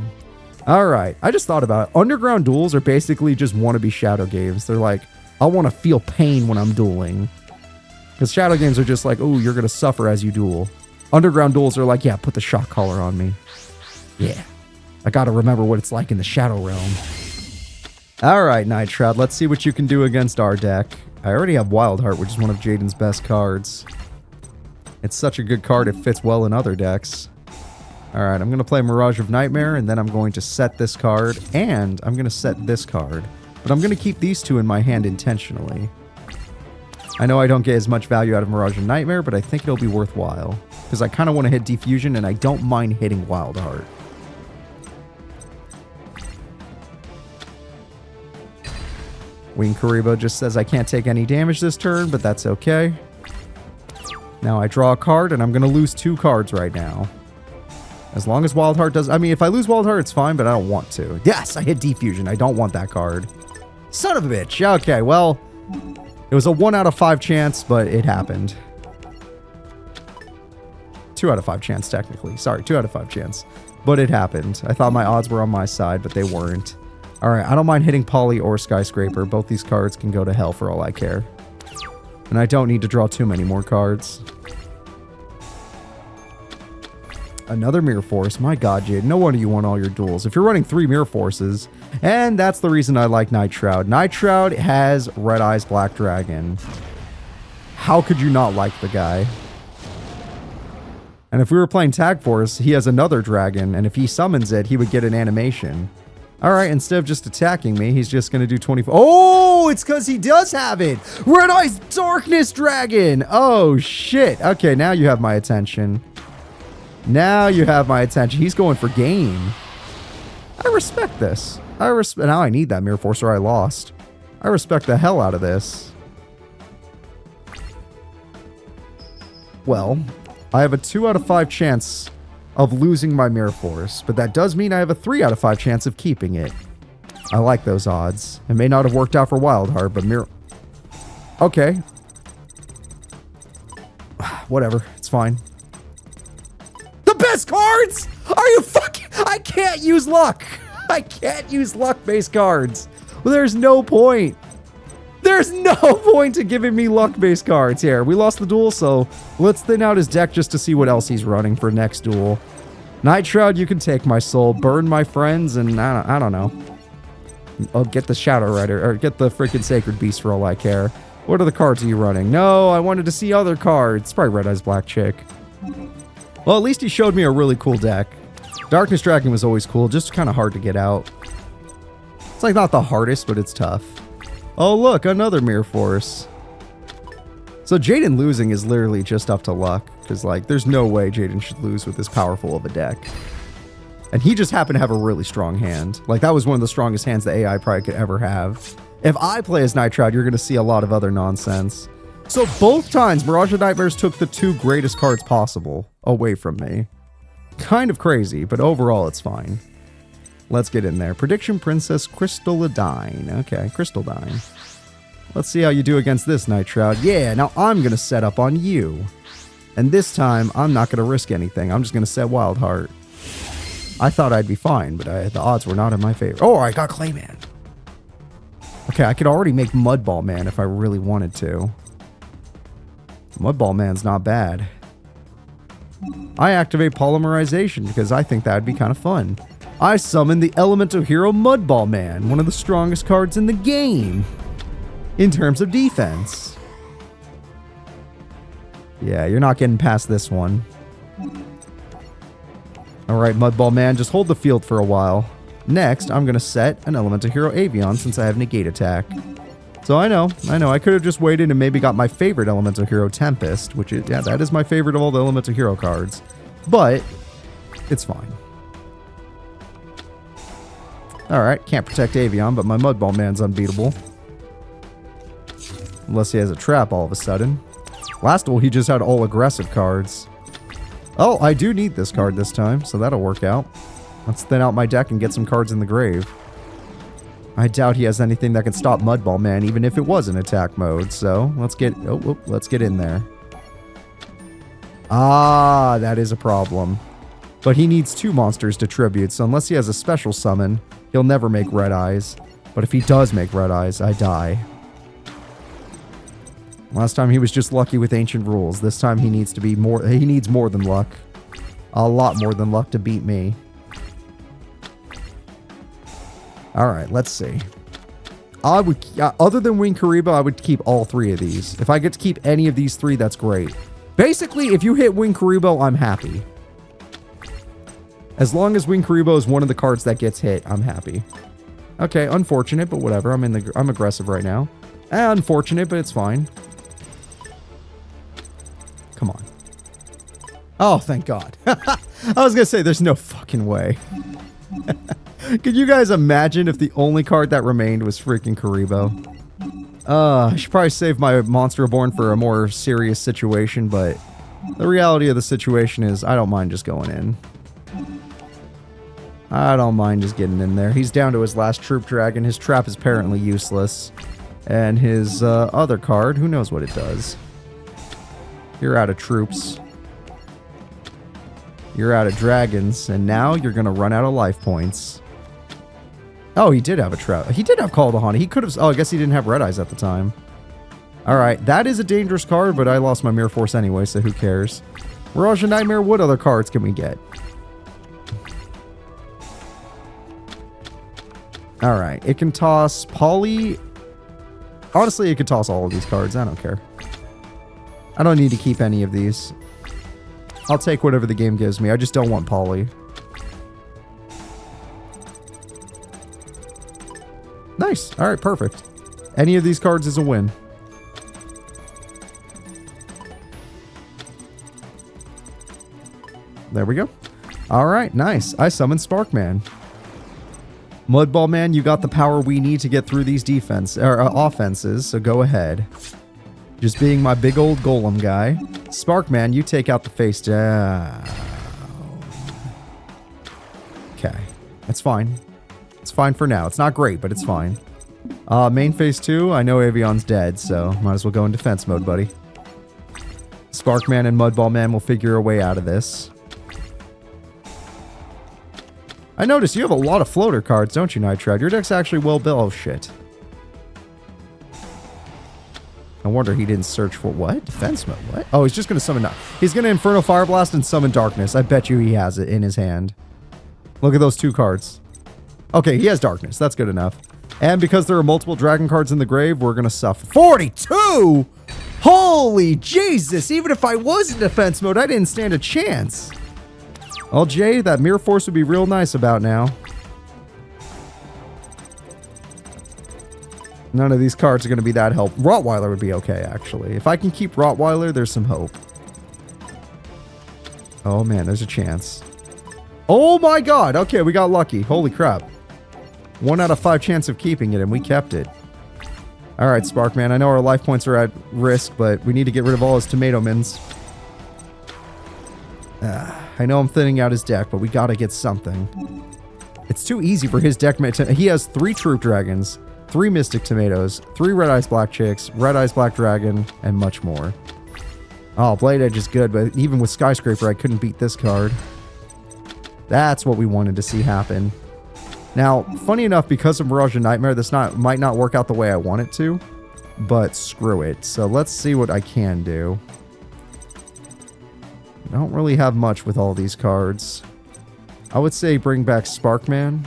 Alright, I just thought about it. Underground duels are basically just wannabe Shadow games. They're like, I want to feel pain when I'm dueling. Because Shadow games are just like, oh, you're going to suffer as you duel. Underground duels are like, yeah, put the shock collar on me. Yeah, I got to remember what it's like in the Shadow Realm. Alright, Night Shroud, let's see what you can do against our deck. I already have Wild Heart, which is one of Jaden's best cards. It's such a good card, it fits well in other decks. Alright, I'm going to play Mirage of Nightmare, and then I'm going to set this card, and I'm going to set this card. But I'm going to keep these two in my hand intentionally. I know I don't get as much value out of Mirage of Nightmare, but I think it'll be worthwhile. Because I kind of want to hit Defusion, and I don't mind hitting Wild Heart. Wing Karibo just says I can't take any damage this turn, but that's okay. Now I draw a card, and I'm going to lose 2 cards right now. As long as Wild Heart does... I mean, if I lose Wild Heart, it's fine, but I don't want to. Yes, I hit Defusion. I don't want that card. Son of a bitch. Okay, well... It was a 1 out of 5 chance, but it happened. 2 out of 5 chance, technically. Sorry, 2 out of 5 chance. But it happened. I thought my odds were on my side, but they weren't. Alright, I don't mind hitting Poly or Skyscraper. Both these cards can go to hell for all I care. And I don't need to draw too many more cards. Another Mirror Force. My god, Jade. No wonder you won all your duels. If you're running 3 Mirror Forces, and that's the reason I like Night Shroud. Night Shroud has Red Eyes Black Dragon. How could you not like the guy? And if we were playing Tag Force, he has another dragon, and if he summons it, he would get an animation. Alright, instead of just attacking me, he's just going to do 24. Oh, it's because he does have it! Red Eyes Darkness Dragon! Oh, shit. Okay, now you have my attention. Now you have my attention. He's going for game. I respect this. Now I need that Mirror Force or I lost. I respect the hell out of this. Well, I have a 2 out of 5 chance of losing my Mirror Force, but that does mean I have a 3 out of 5 chance of keeping it. I like those odds. It may not have worked out for Wild Heart, but Mirror... Okay. Whatever. It's fine. Best cards? Are you fucking... I can't use luck. I can't use luck-based cards. Well, there's no point. There's no point to giving me luck-based cards here. We lost the duel, so let's thin out his deck just to see what else he's running for next duel. Night Shroud, you can take my soul, burn my friends, and I don't know. I'll get the Shadow Rider, or get the freaking Sacred Beast for all I care. What are the cards are you running? No, I wanted to see other cards. It's probably Red Eyes Black Chick. Well, at least he showed me a really cool deck. Darkness Dragon was always cool, just kind of hard to get out. It's like not the hardest, but it's tough. Oh, look, another Mirror Force. So Jaden losing is literally just up to luck, because like there's no way Jaden should lose with this powerful of a deck. And he just happened to have a really strong hand. Like that was one of the strongest hands the AI probably could ever have. If I play as Night Shroud, you're going to see a lot of other nonsense. So both times, Mirage of Nightmares took the 2 greatest cards possible away from me. Kind of crazy, but overall it's fine. Let's get in there. Prediction Princess Crystalline. Okay, Crystalline. Let's see how you do against this, Night Shroud. Yeah, now I'm going to set up on you. And this time, I'm not going to risk anything. I'm just going to set Wild Heart. I thought I'd be fine, but the odds were not in my favor. Oh, I got Clayman. Okay, I could already make Mudball Man if I really wanted to. Mudball Man's not bad. I activate Polymerization because I think that'd be kind of fun. I summon the Elemental Hero Mudball Man, one of the strongest cards in the game in terms of defense. Yeah, you're not getting past this one. Alright, Mudball Man, just hold the field for a while. Next, I'm going to set an Elemental Hero Avion since I have Negate Attack. So I know. I could have just waited and maybe got my favorite Elemental Hero, Tempest, which is, yeah, that is my favorite of all the Elemental Hero cards. But, it's fine. Alright, can't protect Avion, but my Mudball Man's unbeatable. Unless he has a trap all of a sudden. Last duel, he just had all aggressive cards. Oh, I do need this card this time, so that'll work out. Let's thin out my deck and get some cards in the grave. I doubt he has anything that can stop Mudball Man, even if it was in attack mode, so let's get in there. Ah, that is a problem. But he needs 2 monsters to tribute, so unless he has a special summon, he'll never make Red Eyes. But if he does make Red Eyes, I die. Last time he was just lucky with Ancient Rules. This time he needs to be more. He needs more than luck. A lot more than luck to beat me. Alright, let's see. I would, other than Wing Karibo, I would keep all 3 of these. If I get to keep any of these 3, that's great. Basically, if you hit Wing Karibo, I'm happy. As long as Wing Karibo is one of the cards that gets hit, I'm happy. Okay, unfortunate, but whatever. I'm aggressive right now. Unfortunate, but it's fine. Come on. Oh, thank God. I was gonna say, there's no fucking way. Could you guys imagine if the only card that remained was freaking Karibo? I should probably save my Monster Reborn for a more serious situation, but the reality of the situation is I don't mind just going in. I don't mind just getting in there. He's down to his last Troop Dragon. His trap is apparently useless. And his other card, who knows what it does. You're out of troops. You're out of dragons. And now you're going to run out of life points. Oh, he did have a trap. He did have Call of the Haunted. He could have... Oh, I guess he didn't have Red Eyes at the time. Alright, that is a dangerous card, but I lost my Mirror Force anyway, so who cares? Mirage and Nightmare, what other cards can we get? Alright, it can toss Poly. Honestly, it could toss all of these cards. I don't care. I don't need to keep any of these. I'll take whatever the game gives me. I just don't want Poly. Nice. Alright, perfect. Any of these cards is a win. There we go. Alright, nice. I summoned Sparkman. Mudball Man, you got the power we need to get through these offenses, so go ahead. Just being my big old golem guy. Sparkman, you take out the face down. Okay, that's fine. It's fine for now. It's not great, but it's fine. Main phase 2, I know Avion's dead, so might as well go in defense mode, buddy. Sparkman and Mudball Man will figure a way out of this. I noticed you have a lot of floater cards, don't you, Nitrad? Your deck's actually well built. Oh, shit. I wonder he didn't search for what? Defense mode? What? Oh, he's just going to summon... He's going to Inferno Fire Blast and summon Darkness. I bet you he has it in his hand. Look at those 2 cards. Okay, he has Darkness. That's good enough. And because there are multiple dragon cards in the grave, we're going to suffer. 42?! Holy Jesus! Even if I was in defense mode, I didn't stand a chance. Well, Jay, that Mirror Force would be real nice about now. None of these cards are going to be that helpful. Rottweiler would be okay, actually. If I can keep Rottweiler, there's some hope. Oh, man, there's a chance. Oh, my God. Okay, we got lucky. Holy crap. 1 out of 5 chance of keeping it, and we kept it. All right, Sparkman. I know our life points are at risk, but we need to get rid of all his tomato mins. I know I'm thinning out his deck, but we gotta get something. It's too easy for his deck. He has 3 Troop Dragons, 3 Mystic Tomatoes, 3 Red Eyes Black Chicks, Red Eyes Black Dragon, and much more. Oh, Blade Edge is good, but even with Skyscraper, I couldn't beat this card. That's what we wanted to see happen. Now, funny enough, because of Mirage and Nightmare, this might not work out the way I want it to, but screw it. So let's see what I can do. I don't really have much with all these cards. I would say bring back Sparkman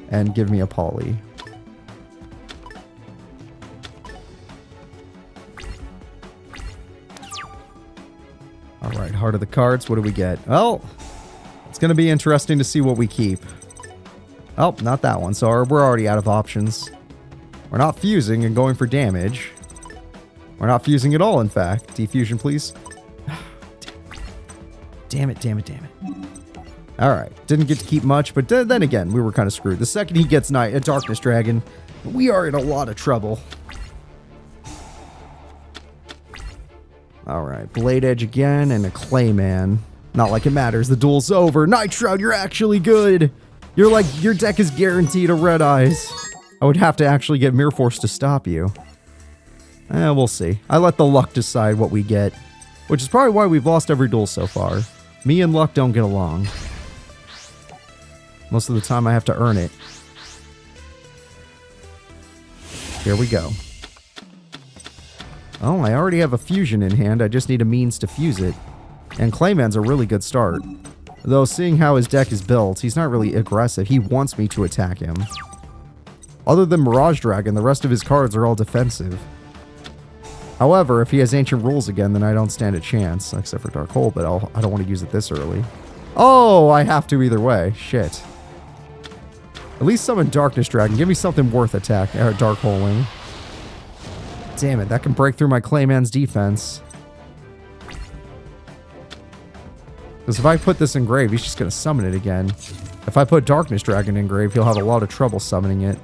and give me a Poly. Alright, Heart of the Cards. What do we get? Oh, it's going to be interesting to see what we keep. Oh, not that one. So we're already out of options. We're not fusing and going for damage. We're not fusing at all, in fact. Defusion, please. Damn it, damn it, damn it. Alright, didn't get to keep much, but then again, we were kind of screwed. The second he gets a Darkness Dragon, we are in a lot of trouble. Alright, Blade Edge again, and a Clayman. Not like it matters, the duel's over. Night Shroud, you're actually good! You're like, your deck is guaranteed a Red Eyes. I would have to actually get Mirror Force to stop you. We'll see. I let the luck decide what we get, which is probably why we've lost every duel so far. Me and luck don't get along. Most of the time I have to earn it. Here we go. Oh, I already have a fusion in hand. I just need a means to fuse it. And Clayman's a really good start. Though, seeing how his deck is built, he's not really aggressive. He wants me to attack him. Other than Mirage Dragon, the rest of his cards are all defensive. However, if he has Ancient Rules again, then I don't stand a chance. Except for Dark Hole, but I don't want to use it this early. Oh, I have to either way. Shit. At least summon Darkness Dragon. Give me something worth Dark Holing. Damn it, that can break through my Clayman's defense. Because if I put this in grave, he's just going to summon it again. If I put Darkness Dragon in grave, he'll have a lot of trouble summoning it.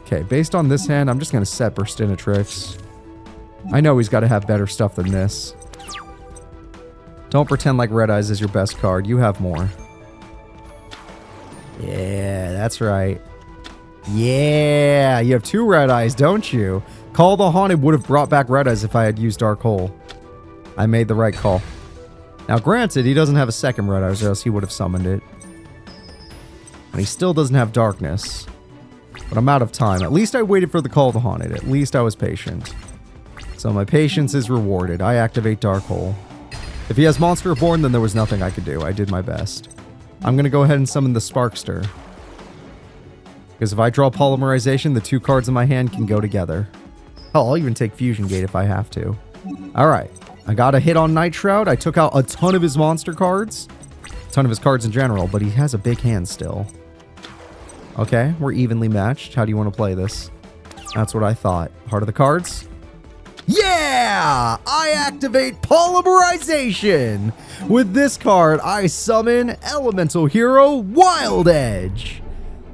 Okay, based on this hand, I'm just going to set Burstinatrix. I know he's got to have better stuff than this. Don't pretend like Red Eyes is your best card. You have more. Yeah, that's right. Yeah, you have 2 Red Eyes, don't you? Call the Haunted would have brought back Red Eyes if I had used Dark Hole. I made the right call. Now, granted, he doesn't have a second Red Eyes, or else he would have summoned it. And he still doesn't have Darkness. But I'm out of time. At least I waited for the Call of the Haunted. At least I was patient. So my patience is rewarded. I activate Dark Hole. If he has Monster Reborn, then there was nothing I could do. I did my best. I'm going to go ahead and summon the Sparkster. Because if I draw Polymerization, the 2 cards in my hand can go together. Hell, I'll even take Fusion Gate if I have to. Alright. I got a hit on Night Shroud. I took out a ton of his monster cards. A ton of his cards in general, but he has a big hand still. Okay, we're evenly matched. How do you want to play this? That's what I thought. Heart of the cards? Yeah! I activate Polymerization! With this card, I summon Elemental Hero Wild Edge.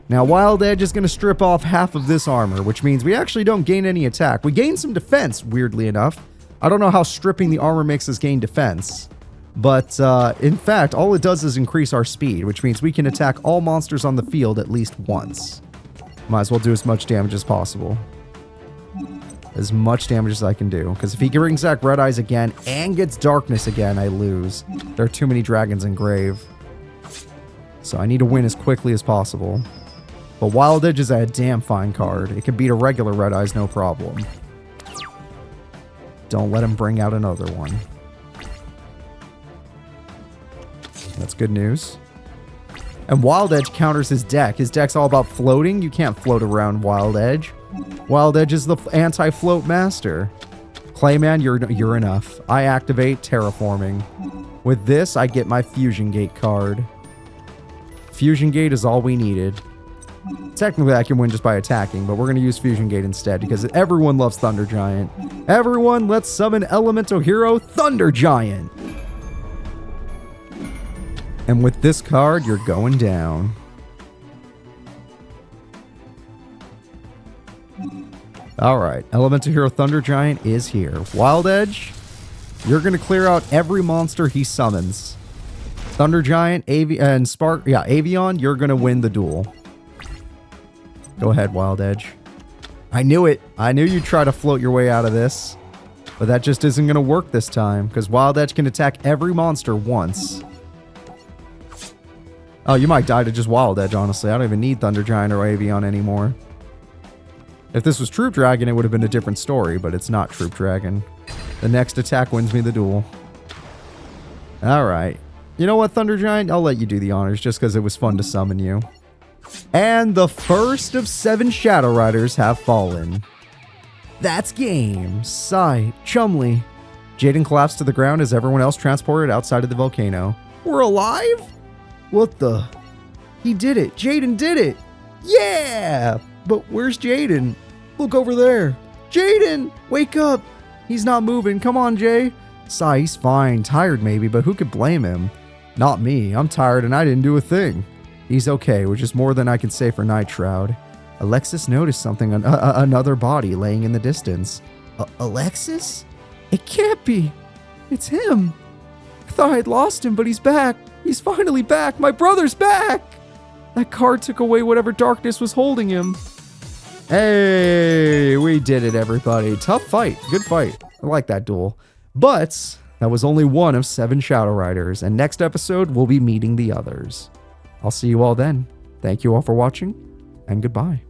Now, Wild Edge is going to strip off half of this armor, which means we actually don't gain any attack. We gain some defense, weirdly enough. I don't know how stripping the armor makes us gain defense. But, in fact, all it does is increase our speed, which means we can attack all monsters on the field at least once. Might as well do as much damage as possible. As much damage as I can do. Because if he brings back Red Eyes again and gets Darkness again, I lose. There are too many dragons in grave. So I need to win as quickly as possible. But Wild Edge is a damn fine card. It can beat a regular Red Eyes, no problem. Don't let him bring out another one. That's good news. And Wild Edge counters his deck. His deck's all about floating. You can't float around Wild Edge. Wild Edge is the anti-float master. Clayman, you're enough. I activate Terraforming. With this, I get my Fusion Gate card. Fusion Gate is all we needed. Technically, I can win just by attacking, but we're going to use Fusion Gate instead because everyone loves Thunder Giant. Everyone, let's summon Elemental Hero Thunder Giant. And with this card, you're going down. Alright, Elemental Hero Thunder Giant is here. Wild Edge, you're going to clear out every monster he summons. Thunder Giant, Avion, you're going to win the duel. Go ahead, Wild Edge. I knew it. I knew you'd try to float your way out of this. But that just isn't going to work this time, because Wild Edge can attack every monster once. Oh, you might die to just Wild Edge, honestly. I don't even need Thunder Giant or Avion anymore. If this was Troop Dragon, it would have been a different story, but it's not Troop Dragon. The next attack wins me the duel. Alright. You know what, Thunder Giant? I'll let you do the honors, just because it was fun to summon you. And the first of 7 Shadow Riders have fallen. That's game. Sigh. Chumley. Jaden collapsed to the ground as everyone else transported outside of the volcano. We're alive? What the? He did it. Jaden did it. Yeah! But where's Jaden? Look over there. Jaden! Wake up! He's not moving. Come on, Jay. Sigh, he's fine. Tired maybe, but who could blame him? Not me. I'm tired and I didn't do a thing. He's okay, which is more than I can say for Night Shroud. Alexis noticed something, another body laying in the distance. Alexis? It can't be. It's him. I thought I'd lost him, but he's back. He's finally back. My brother's back. That card took away whatever darkness was holding him. Hey, we did it, everybody. Tough fight. Good fight. I like that duel. But that was only one of 7 Shadow Riders, and next episode we'll be meeting the others. I'll see you all then. Thank you all for watching, and goodbye.